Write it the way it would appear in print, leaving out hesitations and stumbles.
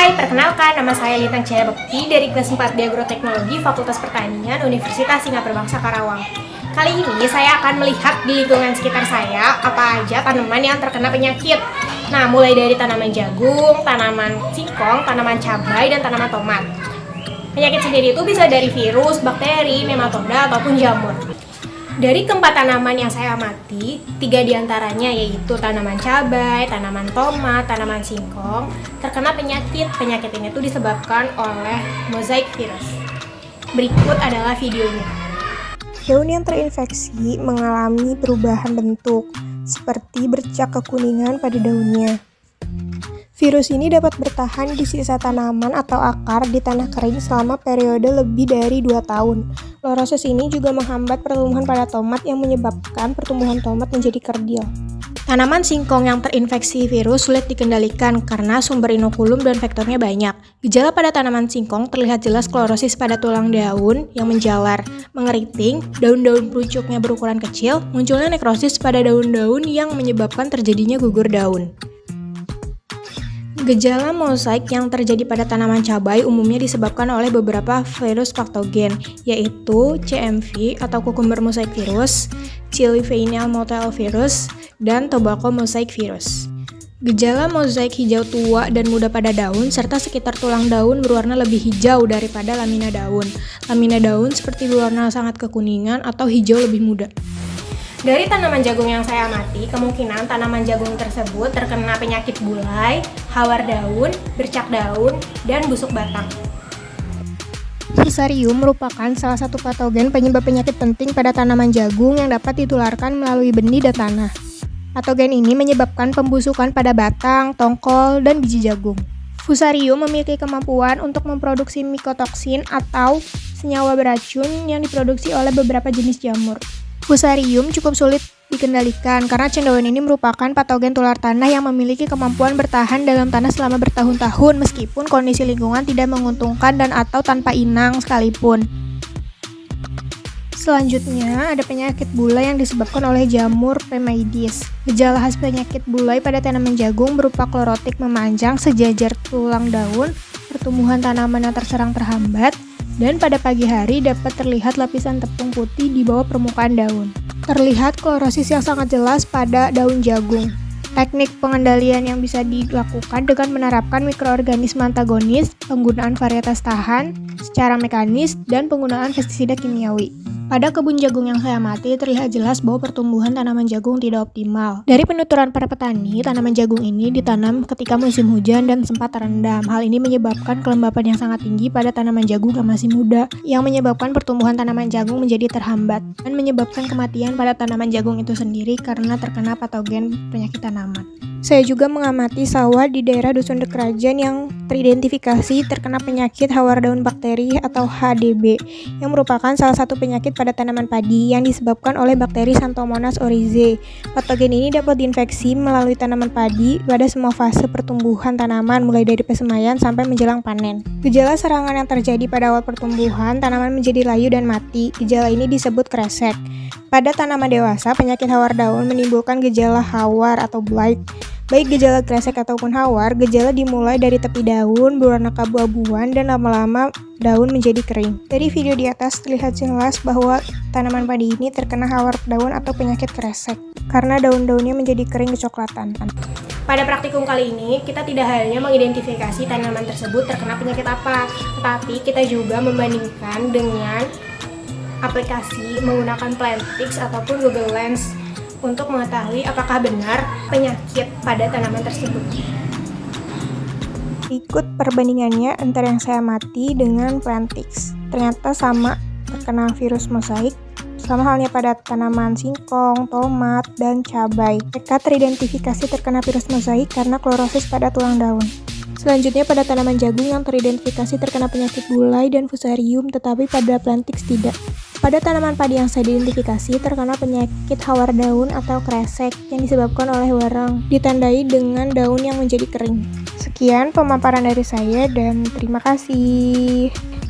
Hai, perkenalkan nama saya Lintang Cahaya Bekti dari kelas 4 di Agroteknologi Fakultas Pertanian Universitas Singapura Bangsa Karawang. Kali ini saya akan melihat di lingkungan sekitar saya apa aja tanaman yang terkena penyakit. Nah, mulai dari tanaman jagung, tanaman singkong, tanaman cabai, dan tanaman tomat. Penyakit sendiri itu bisa dari virus, bakteri, nematoda, ataupun jamur. Dari keempat tanaman yang saya amati, 3 diantaranya yaitu tanaman cabai, tanaman tomat, tanaman singkong terkena penyakit. Penyakit ini tuh disebabkan oleh mosaic virus. Berikut adalah videonya. Daun yang terinfeksi mengalami perubahan bentuk, seperti bercak kekuningan pada daunnya. Virus ini dapat bertahan di sisa tanaman atau akar di tanah kering selama periode lebih dari 2 tahun. Klorosis ini juga menghambat pertumbuhan pada tomat yang menyebabkan pertumbuhan tomat menjadi kerdil. Tanaman singkong yang terinfeksi virus sulit dikendalikan karena sumber inokulum dan vektornya banyak. Gejala pada tanaman singkong terlihat jelas klorosis pada tulang daun yang menjalar, mengeriting, daun-daun pucuknya berukuran kecil, munculnya nekrosis pada daun-daun yang menyebabkan terjadinya gugur daun. Gejala mosaik yang terjadi pada tanaman cabai umumnya disebabkan oleh beberapa virus patogen, yaitu CMV atau cucumber mosaic virus, chili vinyl mottle virus, dan tobacco mosaic virus. Gejala mosaik hijau tua dan muda pada daun, serta sekitar tulang daun berwarna lebih hijau daripada lamina daun. Lamina daun seperti berwarna sangat kekuningan atau hijau lebih muda. Dari tanaman jagung yang saya amati, kemungkinan tanaman jagung tersebut terkena penyakit bulai, hawar daun, bercak daun, dan busuk batang. Fusarium merupakan salah satu patogen penyebab penyakit penting pada tanaman jagung yang dapat ditularkan melalui benih dan tanah. Patogen ini menyebabkan pembusukan pada batang, tongkol, dan biji jagung. Fusarium memiliki kemampuan untuk memproduksi mikotoksin atau senyawa beracun yang diproduksi oleh beberapa jenis jamur. Fusarium cukup sulit dikendalikan karena cendawan ini merupakan patogen tular tanah yang memiliki kemampuan bertahan dalam tanah selama bertahun-tahun meskipun kondisi lingkungan tidak menguntungkan dan atau tanpa inang sekalipun. Selanjutnya ada penyakit bulai yang disebabkan oleh jamur Pemaidis. Gejala khas penyakit bulai pada tanaman jagung berupa klorotik memanjang sejajar tulang daun, pertumbuhan tanaman yang terserang terhambat, dan pada pagi hari dapat terlihat lapisan tepung putih di bawah permukaan daun. Terlihat klorosis yang sangat jelas pada daun jagung. Teknik pengendalian yang bisa dilakukan dengan menerapkan mikroorganisme antagonis, penggunaan varietas tahan secara mekanis, dan penggunaan pestisida kimiawi. Pada kebun jagung yang saya amati, terlihat jelas bahwa pertumbuhan tanaman jagung tidak optimal. Dari penuturan para petani, tanaman jagung ini ditanam ketika musim hujan dan sempat terendam. Hal ini menyebabkan kelembapan yang sangat tinggi pada tanaman jagung yang masih muda, yang menyebabkan pertumbuhan tanaman jagung menjadi terhambat, dan menyebabkan kematian pada tanaman jagung itu sendiri karena terkena patogen penyakit tanaman. Saya juga mengamati sawah di daerah Dusun Dekrajan yang teridentifikasi terkena penyakit hawar daun bakteri atau HDB, yang merupakan salah satu penyakit pada tanaman padi yang disebabkan oleh bakteri Xanthomonas oryzae. Patogen ini dapat diinfeksi melalui tanaman padi pada semua fase pertumbuhan tanaman mulai dari persemaian sampai menjelang panen. Gejala serangan yang terjadi pada awal pertumbuhan, tanaman menjadi layu dan mati. Gejala ini disebut kresek. Pada tanaman dewasa, penyakit hawar daun menimbulkan gejala hawar atau blight. Baik gejala kresek ataupun hawar, gejala dimulai dari tepi daun berwarna keabu-abuan dan lama-lama daun menjadi kering. Dari video di atas terlihat jelas bahwa tanaman padi ini terkena hawar daun atau penyakit kresek karena daun-daunnya menjadi kering kecoklatan. Pada praktikum kali ini, kita tidak hanya mengidentifikasi tanaman tersebut terkena penyakit apa, tetapi kita juga membandingkan dengan aplikasi menggunakan Plantix ataupun Google Lens untuk mengetahui apakah benar penyakit pada tanaman tersebut. Ikut perbandingannya antara yang saya amati dengan Plantix. Ternyata sama terkena virus mosaik, sama halnya pada tanaman singkong, tomat, dan cabai. Mereka teridentifikasi terkena virus mosaik karena klorosis pada tulang daun. Selanjutnya pada tanaman jagung yang teridentifikasi terkena penyakit bulai dan fusarium, tetapi pada Plantix tidak. Pada tanaman padi yang saya identifikasi terkena penyakit hawar daun atau kresek yang disebabkan oleh warang, ditandai dengan daun yang menjadi kering. Sekian pemaparan dari saya dan terima kasih.